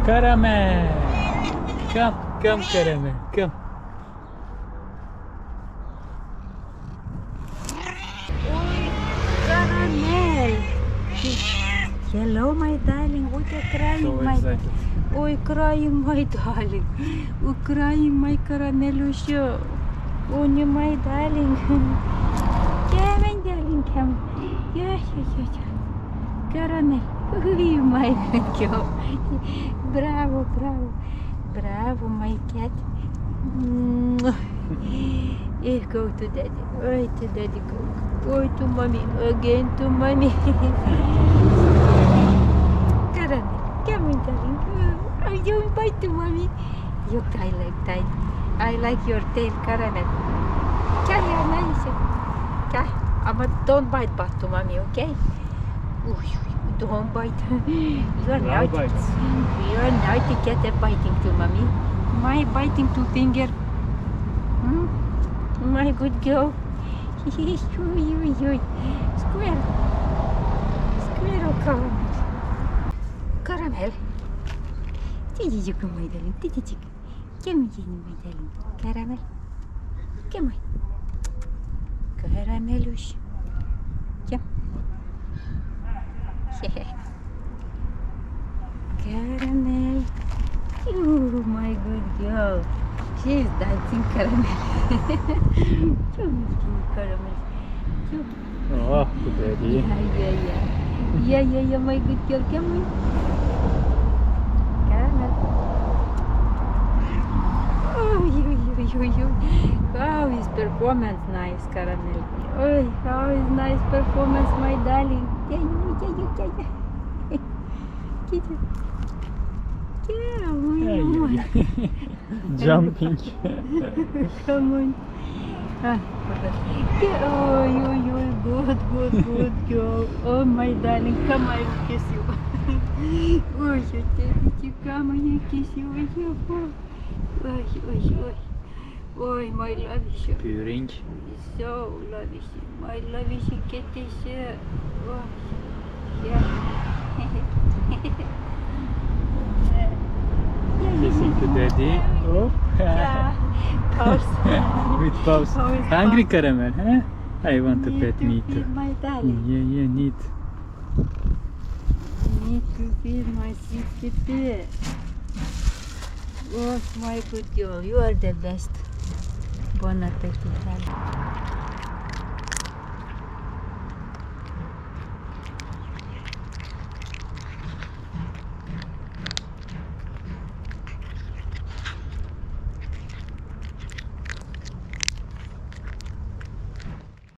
Caramel. Come, come, caramel. Come. Caramel. Hello, my darling. What are crying, So my excited. Ой, crying, my darling. Oh, crying, my caramelusha. Oh, no, my darling. Yeah, my darling, come. Yeah. Caramel. Oh, my girl. Bravo. Bravo, my cat. Go to daddy. Oh, to daddy, go. Oh, to mommy. Again to mommy. Caramel. Come on, darling. Oh, you bite to mommy. You I like that. I like your tail, Caramel. Caramel. But don't bite back to mommy, okay? Don't bite. You are No bites. You are naughty cat at biting to mommy. My biting to finger. My good girl. Squirrel. Squirrel caramel. Caramel. Titichick, my darling. Titichick. Come here, my darling. Caramel. Come on. Caramelush. Come. Caramel. Oh, my good girl. She's dancing caramel. Caramel. Oh, good daddy. Yeah, my good girl. Come on. Caramel. How is performance nice, Caramel. Oh, how is nice performance, my darling. Yeah. Jumping. Come on. Good girl. Oh, my darling, come, I will kiss you. Oh, you daddy, come and kiss you. Oh, my lavish. Purring. So lavish. My lavish kitty. Oh, yeah. Kissing to daddy. Oh. Pause. With pause. Hungry caramel, huh? I want to pet me too. Feed my darling. Yeah, need. Need to feed my sweet kitty. Oh, my good girl, you are the best. Bon appetit, darling.